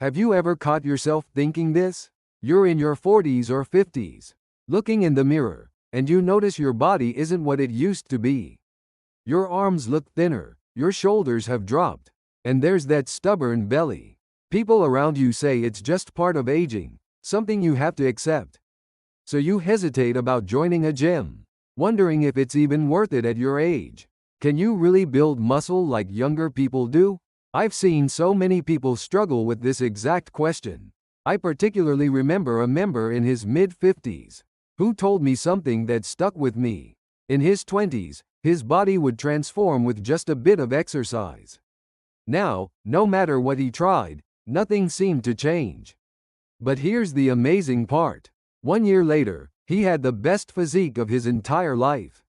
Have you ever caught yourself thinking this? You're in your 40s or 50s, looking in the mirror, and you notice your body isn't what it used to be. Your arms look thinner, your shoulders have dropped, and there's that stubborn belly. People around you say it's just part of aging, something you have to accept. So you hesitate about joining a gym, wondering if it's even worth it at your age. Can you really build muscle like younger people do? I've seen so many people struggle with this exact question. I particularly remember a member in his mid-50s who told me something that stuck with me. In his 20s, his body would transform with just a bit of exercise. Now, no matter what he tried, nothing seemed to change. But here's the amazing part. 1 year later, he had the best physique of his entire life.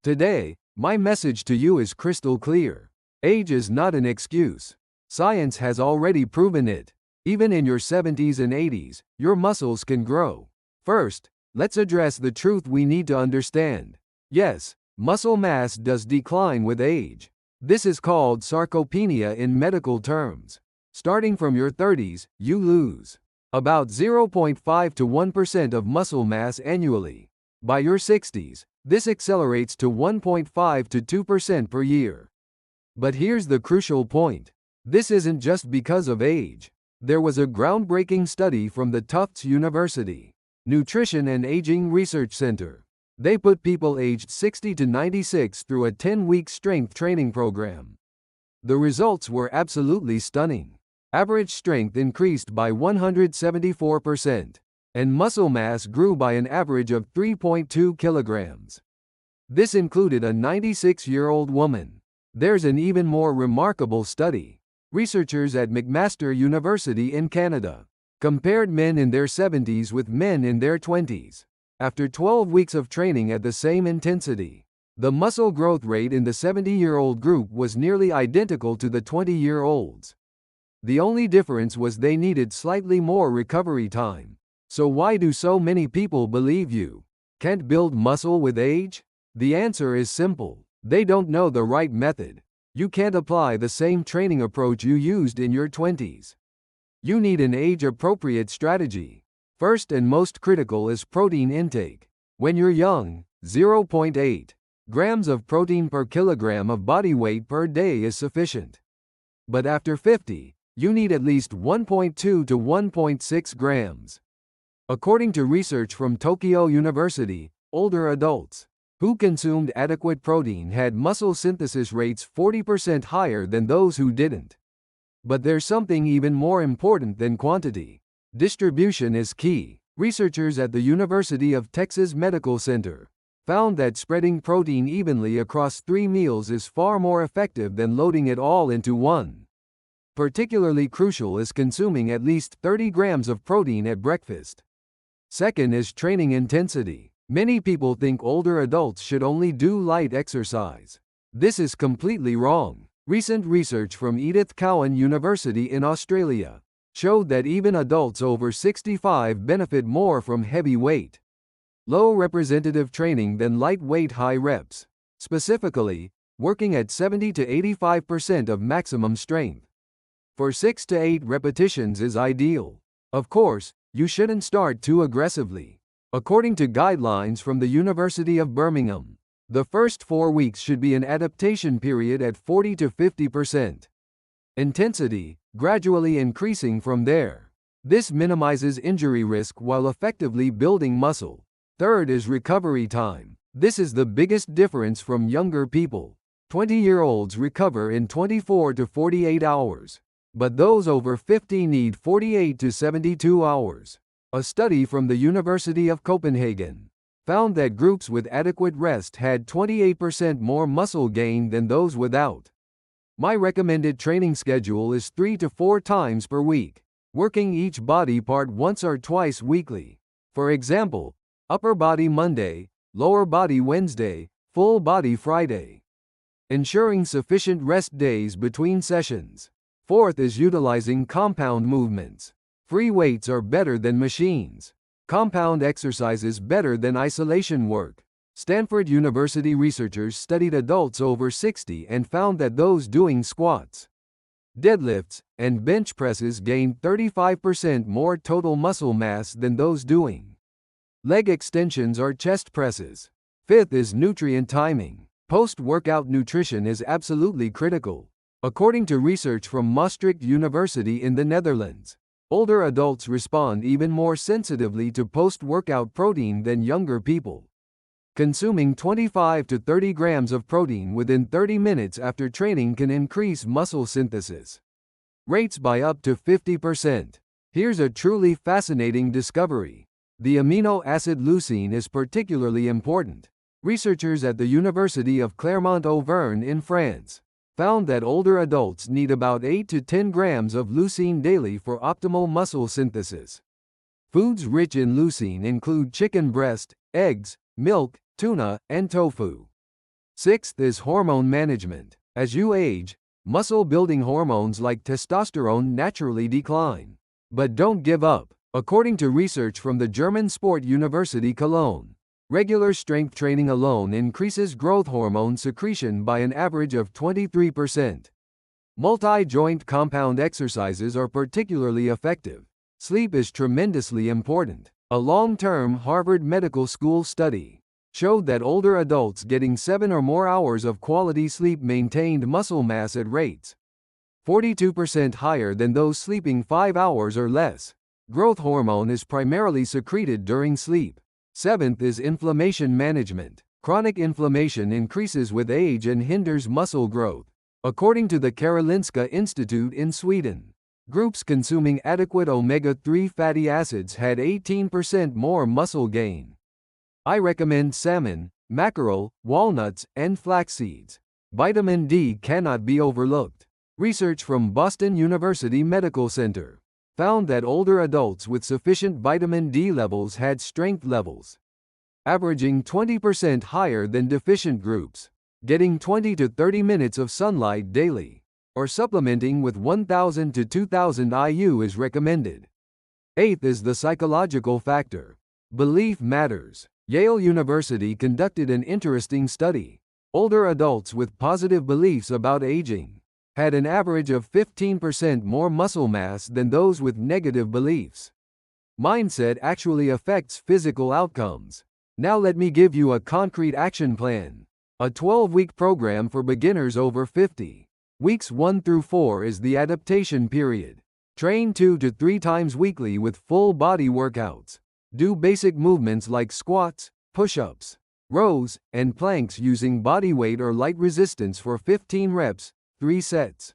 Today, my message to you is crystal clear. Age is not an excuse. Science has already proven it. Even in your 70s and 80s, your muscles can grow. First, let's address the truth we need to understand. Yes, muscle mass does decline with age. This is called sarcopenia in medical terms. Starting from your 30s, you lose about 0.5 to 1% of muscle mass annually. By your 60s, this accelerates to 1.5 to 2% per year. But here's the crucial point. This isn't just because of age. There was a groundbreaking study from the Tufts University Nutrition and Aging Research Center. They put people aged 60 to 96 through a 10-week strength training program. The results were absolutely stunning. Average strength increased by 174%, and muscle mass grew by an average of 3.2 kilograms. This included a 96-year-old woman. There's an even more remarkable study. Researchers at McMaster University in Canada compared men in their 70s with men in their 20s. After 12 weeks of training at the same intensity, the muscle growth rate in the 70-year-old group was nearly identical to the 20-year-olds. The only difference was they needed slightly more recovery time. So why do so many people believe you can't build muscle with age? The answer is simple. They don't know the right method. You can't apply the same training approach you used in your 20s. You need an age-appropriate strategy. First and most critical is protein intake. When you're young, 0.8 grams of protein per kilogram of body weight per day is sufficient. But after 50, you need at least 1.2 to 1.6 grams. According to research from Tokyo University, older adults who consumed adequate protein had muscle synthesis rates 40% higher than those who didn't. But there's something even more important than quantity. Distribution is key. Researchers at the University of Texas Medical Center found that spreading protein evenly across 3 meals is far more effective than loading it all into one. Particularly crucial is consuming at least 30 grams of protein at breakfast. Second is training intensity. Many people think older adults should only do light exercise. This is completely wrong. Recent research from Edith Cowan University in Australia showed that even adults over 65 benefit more from heavy weight, low representative training than lightweight high reps. Specifically, working at 70 to 85% of maximum strength for 6 to 8 repetitions is ideal. Of course, you shouldn't start too aggressively. According to guidelines from the University of Birmingham, the first 4 weeks should be an adaptation period at 40 to 50% intensity, gradually increasing from there. This minimizes injury risk while effectively building muscle. Third is recovery time. This is the biggest difference from younger people. 20-year-olds recover in 24 to 48 hours. But those over 50 need 48 to 72 hours. A study from the University of Copenhagen found that groups with adequate rest had 28% more muscle gain than those without. My recommended training schedule is 3 to 4 times per week, working each body part once or twice weekly. For example, upper body Monday, lower body Wednesday, full body Friday. Ensuring sufficient rest days between sessions. Fourth is utilizing compound movements. Free weights are better than machines. Compound exercises better than isolation work. Stanford University researchers studied adults over 60 and found that those doing squats, deadlifts, and bench presses gain 35% more total muscle mass than those doing leg extensions or chest presses. Fifth is nutrient timing. Post-workout nutrition is absolutely critical. According to research from Maastricht University in the Netherlands, older adults respond even more sensitively to post-workout protein than younger people. Consuming 25 to 30 grams of protein within 30 minutes after training can increase muscle synthesis rates by up to 50%. Here's a truly fascinating discovery. The amino acid leucine is particularly important. Researchers at the University of Clermont-Auvergne in France found that older adults need about 8 to 10 grams of leucine daily for optimal muscle synthesis. Foods rich in leucine include chicken breast, eggs, milk, tuna, and tofu. Sixth is hormone management. As you age, muscle-building hormones like testosterone naturally decline. But don't give up. According to research from the German Sport University Cologne, regular strength training alone increases growth hormone secretion by an average of 23%. Multi-joint compound exercises are particularly effective. Sleep is tremendously important. A long-term Harvard Medical School study showed that older adults getting 7 or more hours of quality sleep maintained muscle mass at rates 42% higher than those sleeping 5 hours or less. Growth hormone is primarily secreted during sleep. Seventh is inflammation management. Chronic inflammation increases with age and hinders muscle growth. According to the Karolinska Institute in Sweden, groups consuming adequate omega-3 fatty acids had 18% more muscle gain. I recommend salmon, mackerel, walnuts, and flax seeds. Vitamin D cannot be overlooked. Research from Boston University Medical Center found that older adults with sufficient vitamin D levels had strength levels averaging 20% higher than deficient groups. Getting 20 to 30 minutes of sunlight daily, or supplementing with 1,000 to 2,000 IU is recommended. Eighth is the psychological factor. Belief matters. Yale University conducted an interesting study. Older adults with positive beliefs about aging had an average of 15% more muscle mass than those with negative beliefs. Mindset actually affects physical outcomes. Now let me give you a concrete action plan. A 12-week program for beginners over 50. Weeks 1 through 4 is the adaptation period. Train 2 to 3 times weekly with full body workouts. Do basic movements like squats, push-ups, rows, and planks using body weight or light resistance for 15 reps, 3 sets.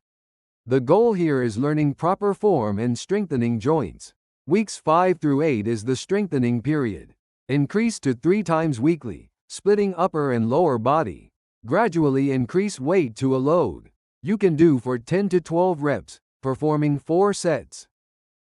The goal here is learning proper form and strengthening joints. Weeks 5 through 8 is the strengthening period. Increase to 3 times weekly, splitting upper and lower body. Gradually increase weight to a load you can do for 10 to 12 reps, performing 4 sets.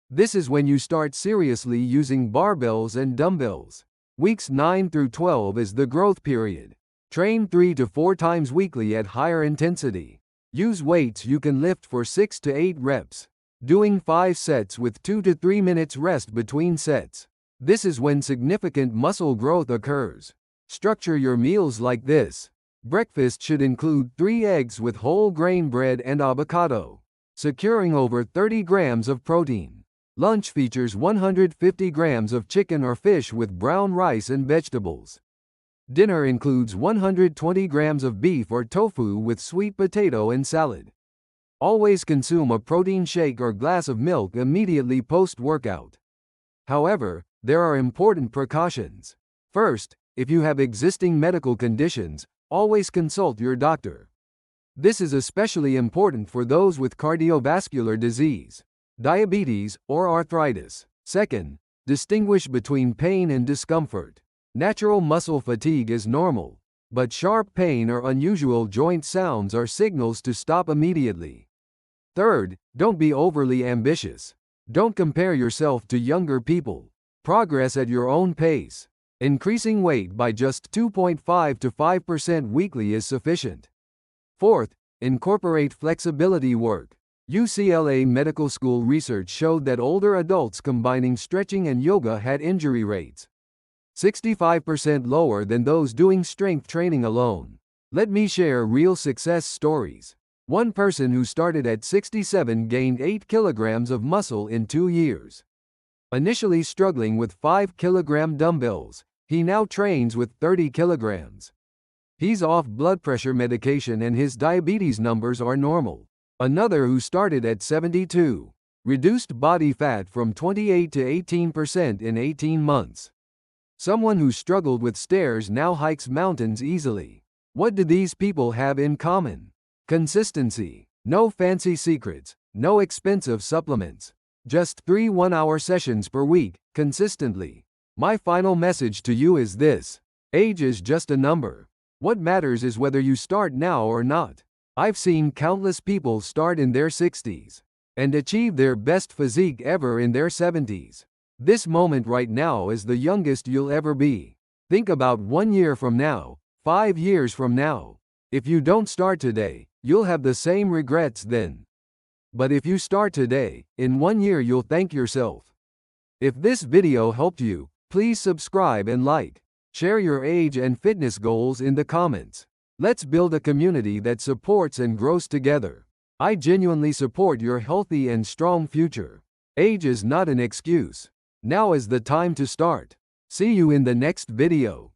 This is when you start seriously using barbells and dumbbells. Weeks 9 through 12 is the growth period. Train 3 to 4 times weekly at higher intensity. Use weights you can lift for 6 to 8 reps, doing 5 sets with 2 to 3 minutes rest between sets. This is when significant muscle growth occurs. Structure your meals like this. Breakfast should include 3 eggs with whole grain bread and avocado, securing over 30 grams of protein. Lunch features 150 grams of chicken or fish with brown rice and vegetables. Dinner includes 120 grams of beef or tofu with sweet potato and salad. Always consume a protein shake or glass of milk immediately post-workout. However, there are important precautions. First, if you have existing medical conditions, always consult your doctor. This is especially important for those with cardiovascular disease, diabetes, or arthritis. Second, distinguish between pain and discomfort. Natural muscle fatigue is normal, but sharp pain or unusual joint sounds are signals to stop immediately. Third, don't be overly ambitious. Don't compare yourself to younger people. Progress at your own pace. Increasing weight by just 2.5 to 5% weekly is sufficient. Fourth, incorporate flexibility work. UCLA Medical School research showed that older adults combining stretching and yoga had injury rates 65% lower than those doing strength training alone. Let me share real success stories. One person who started at 67 gained 8 kilograms of muscle in 2 years. Initially struggling with 5-kilogram dumbbells, he now trains with 30 kilograms. He's off blood pressure medication and his diabetes numbers are normal. Another who started at 72 reduced body fat from 28 to 18% in 18 months. Someone who struggled with stairs now hikes mountains easily. What do these people have in common? Consistency. No fancy secrets, no expensive supplements. Just 3 one-hour sessions per week, consistently. My final message to you is this: age is just a number. What matters is whether you start now or not. I've seen countless people start in their 60s and achieve their best physique ever in their 70s. This moment right now is the youngest you'll ever be. Think about 1 year from now, 5 years from now. If you don't start today, you'll have the same regrets then. But if you start today, in 1 year you'll thank yourself. If this video helped you, please subscribe and like. Share your age and fitness goals in the comments. Let's build a community that supports and grows together. I genuinely support your healthy and strong future. Age is not an excuse. Now is the time to start. See you in the next video.